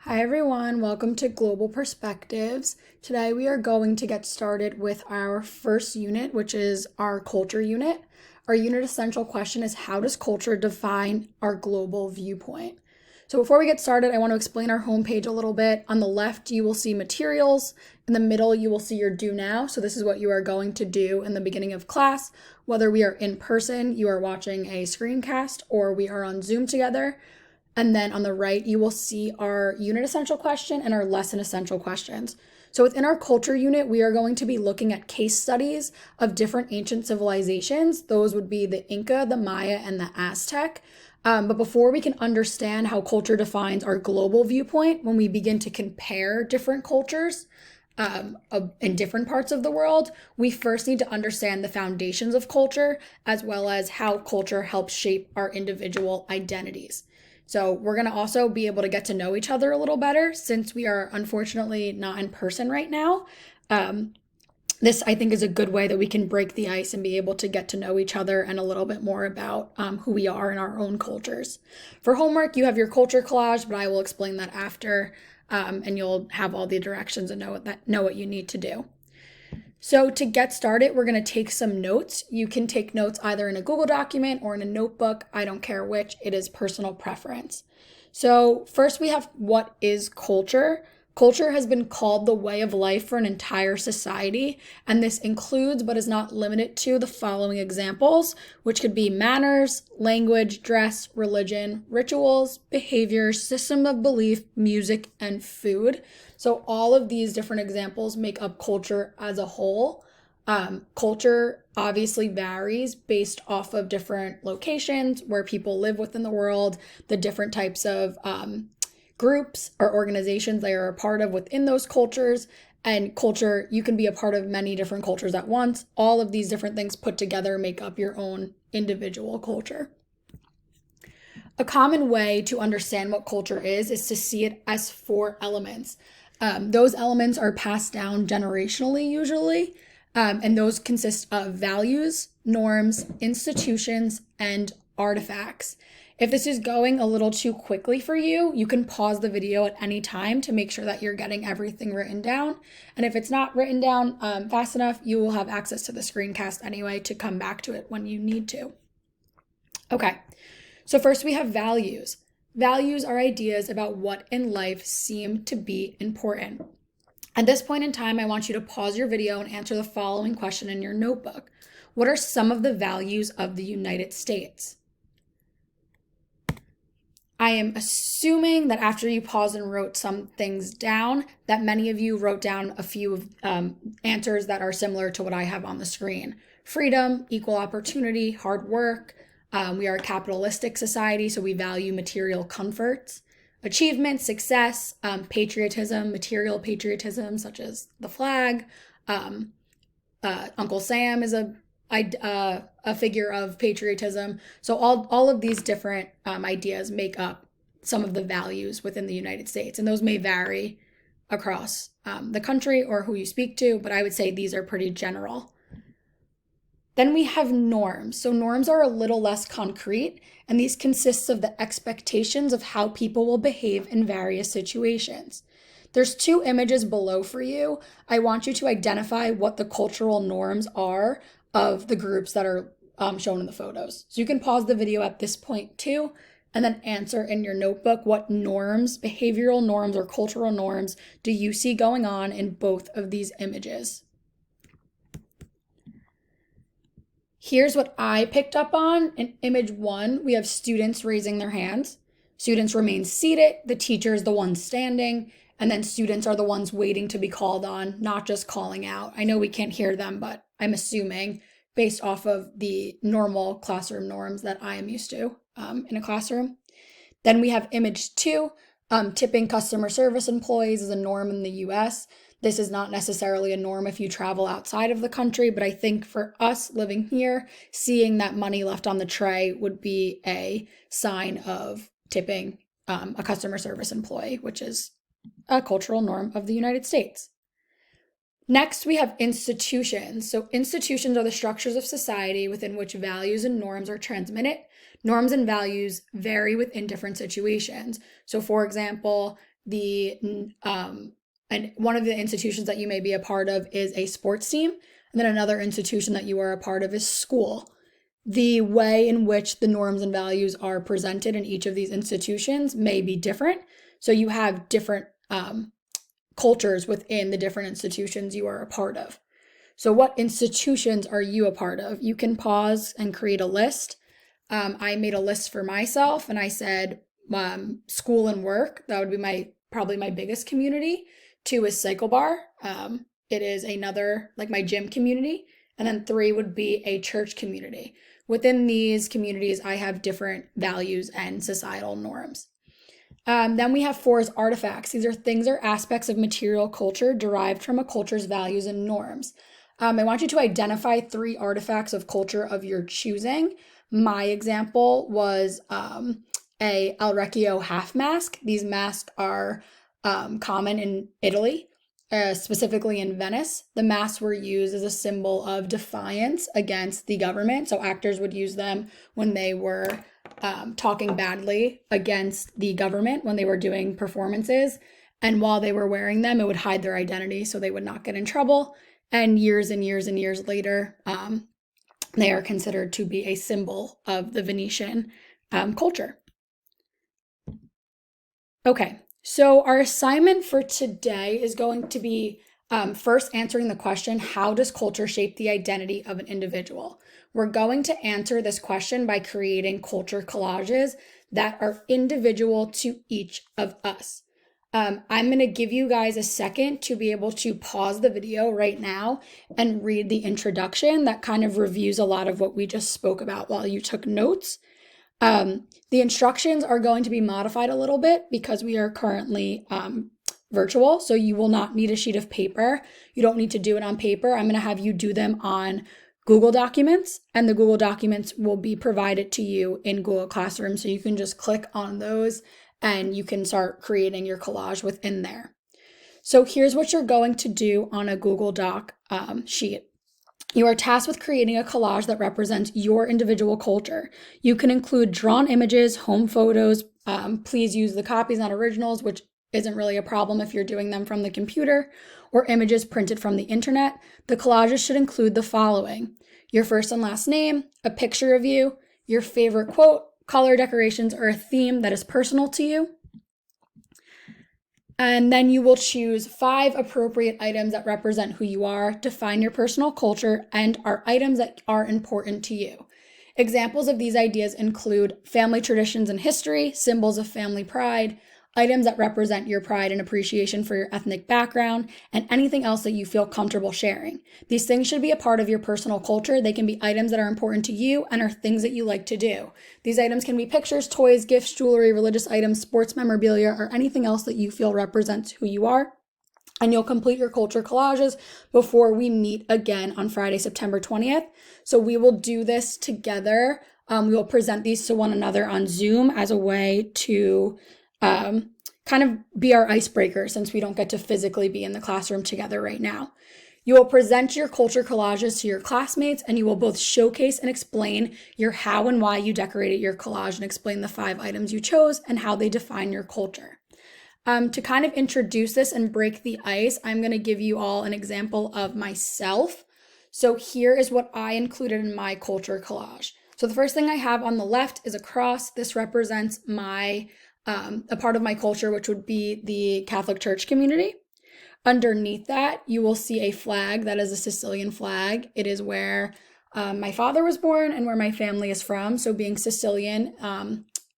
Hi everyone, welcome to Global Perspectives. Today we are going to get started with our first unit, which is our culture unit. Our unit essential question is, how does culture define our global viewpoint? So before we get started, I want to explain our homepage a little bit. On the left, you will see materials. In the middle, you will see your do now. So this is what you are going to do in the beginning of class. Whether we are in person, you are watching a screencast, or we are on Zoom together. And then on the right, you will see our unit essential question and our lesson essential questions. So within our culture unit, we are going to be looking at case studies of different ancient civilizations. Those would be the Inca, the Maya, and the Aztec. But before we can understand how culture defines our global viewpoint, when we begin to compare different cultures in different parts of the world, we first need to understand the foundations of culture, as well as how culture helps shape our individual identities. So we're going to also be able to get to know each other a little better since we are unfortunately not in person right now. This, I think, is a good way that we can break the ice and be able to get to know each other and a little bit more about who we are in our own cultures. For homework, you have your culture collage, but I will explain that after, and you'll have all the directions and know what you need to do. So to get started, we're going to take some notes. You can take notes either in a Google document or in a notebook. I don't care which. It is personal preference. So first we have, what is culture? Culture has been called the way of life for an entire society, and this includes but is not limited to the following examples, which could be manners, language, dress, religion, rituals, behaviors, system of belief, music, and food. So all of these different examples make up culture as a whole. Culture obviously varies based off of different locations where people live within the world, the different types of groups or organizations they are a part of within those cultures. And culture, you can be a part of many different cultures at once. All of these different things put together make up your own individual culture. A common way to understand what culture is to see it as 4 elements. Those elements are passed down generationally usually, and those consist of values, norms, institutions, and artifacts. If this is going a little too quickly for you, you can pause the video at any time to make sure that you're getting everything written down. And if it's not written down fast enough, you will have access to the screencast anyway to come back to it when you need to. Okay, so first we have values. Values are ideas about what in life seem to be important. At this point in time, I want you to pause your video and answer the following question in your notebook. What are some of the values of the United States? I am assuming that after you paused and wrote some things down, that many of you wrote down a few answers that are similar to what I have on the screen. Freedom, equal opportunity, hard work. We are a capitalistic society, so we value material comforts. Achievement, success, patriotism, material patriotism, such as the flag. Uncle Sam is a figure of patriotism. So all of these different ideas make up some of the values within the United States, and those may vary across the country or who you speak to, but I would say these are pretty general. Then we have norms. So norms are a little less concrete, and these consist of the expectations of how people will behave in various situations. There's 2 images below for you. I want you to identify what the cultural norms are of the groups that are shown in the photos. So you can pause the video at this point too, and then answer in your notebook what norms, behavioral norms or cultural norms, do you see going on in both of these images. Here's what I picked up on. In image 1, we have students raising their hands. Students remain seated. The teacher is the one standing. And then students are the ones waiting to be called on, not just calling out. I know we can't hear them, but I'm assuming based off of the normal classroom norms that I am used to in a classroom. Then we have image 2. Tipping customer service employees is a norm in the US. This is not necessarily a norm if you travel outside of the country, but I think for us living here, seeing that money left on the tray would be a sign of tipping a customer service employee, which is a cultural norm of the United States. Next, we have institutions. So institutions are the structures of society within which values and norms are transmitted. Norms and values vary within different situations. So for example, and one of the institutions that you may be a part of is a sports team, and then another institution that you are a part of is school. The way in which the norms and values are presented in each of these institutions may be different. So you have different cultures within the different institutions you are a part of. So what institutions are you a part of? You can pause and create a list. I made a list for myself and I said school and work. That would be probably my biggest community. 2 is cycle bar. It is another, like my gym community. And then 3 would be a church community. Within these communities, I have different values and societal norms. Then we have 4 is artifacts. These are things or aspects of material culture derived from a culture's values and norms. I want you to identify 3 artifacts of culture of your choosing. My example was a Al Recchio half mask. These masks are common in Italy, specifically in Venice. The masks were used as a symbol of defiance against the government. So actors would use them when they were talking badly against the government when they were doing performances. And while they were wearing them, it would hide their identity so they would not get in trouble. And years and years and years later, they are considered to be a symbol of the Venetian culture. Okay, so our assignment for today is going to be first answering the question, how does culture shape the identity of an individual? We're going to answer this question by creating culture collages that are individual to each of us. I'm going to give you guys a second to be able to pause the video right now and read the introduction that kind of reviews a lot of what we just spoke about while you took notes. The instructions are going to be modified a little bit because we are currently virtual, so you will not need a sheet of paper. You don't need to do it on paper. I'm going to have you do them on Google Documents, and the Google Documents will be provided to you in Google Classroom, so you can just click on those and you can start creating your collage within there. So here's what you're going to do on a Google Doc sheet. You are tasked with creating a collage that represents your individual culture. You can include drawn images, home photos. Please use the copies, not originals, which isn't really a problem if you're doing them from the computer, or images printed from the internet. The collages should include the following: your first and last name, a picture of you, your favorite quote, color decorations, or a theme that is personal to you. And then you will choose 5 appropriate items that represent who you are, define your personal culture, and are items that are important to you. Examples of these ideas include family traditions and history, symbols of family pride, items that represent your pride and appreciation for your ethnic background, and anything else that you feel comfortable sharing. These things should be a part of your personal culture. They can be items that are important to you and are things that you like to do. These items can be pictures, toys, gifts, jewelry, religious items, sports memorabilia, or anything else that you feel represents who you are. And you'll complete your culture collages before we meet again on Friday, September 20th. So we will do this together. We will present these to one another on Zoom as a way to kind of be our icebreaker since we don't get to physically be in the classroom together right now. You will present your culture collages to your classmates, and you will both showcase and explain your how and why you decorated your collage and explain the 5 items you chose and how they define your culture. To kind of introduce this and break the ice, I'm going to give you all an example of myself. So here is what I included in my culture collage. So the first thing I have on the left is a cross. This represents my a part of my culture, which would be the Catholic Church community. Underneath that, you will see a flag that is a Sicilian flag. It is where my father was born and where my family is from. So being Sicilian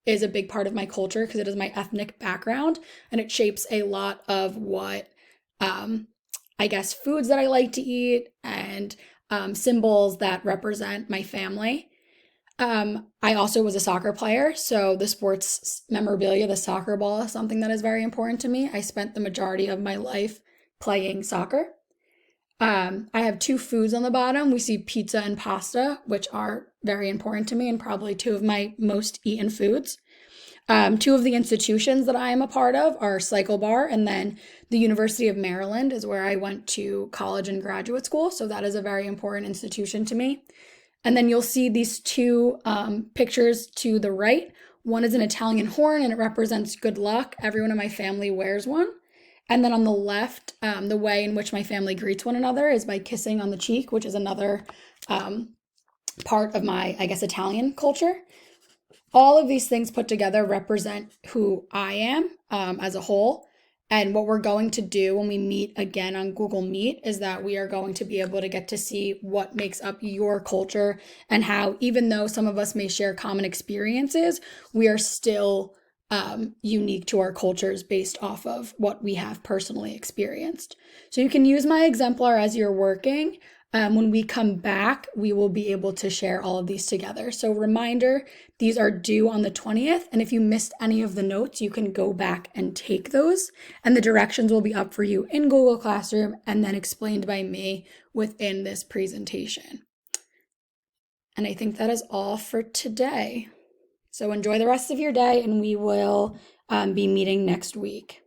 is a big part of my culture because it is my ethnic background, and it shapes a lot of what I guess foods that I like to eat and symbols that represent my family. I also was a soccer player, so the sports memorabilia, the soccer ball, is something that is very important to me. I spent the majority of my life playing soccer. I have 2 foods on the bottom. We see pizza and pasta, which are very important to me and probably 2 of my most eaten foods. 2 of the institutions that I am a part of are Cycle Bar, and then the University of Maryland is where I went to college and graduate school, so that is a very important institution to me. And then you'll see these 2 pictures to the right. One is an Italian horn and it represents good luck. Everyone in my family wears one. And then on the left, the way in which my family greets one another is by kissing on the cheek, which is another part of my, I guess, Italian culture. All of these things put together represent who I am as a whole. And what we're going to do when we meet again on Google Meet is that we are going to be able to get to see what makes up your culture and how, even though some of us may share common experiences, we are still unique to our cultures based off of what we have personally experienced. So you can use my exemplar as you're working. When we come back, we will be able to share all of these together. So reminder, these are due on the 20th. And if you missed any of the notes, you can go back and take those. And the directions will be up for you in Google Classroom and then explained by me within this presentation. And I think that is all for today. So enjoy the rest of your day and we will be meeting next week.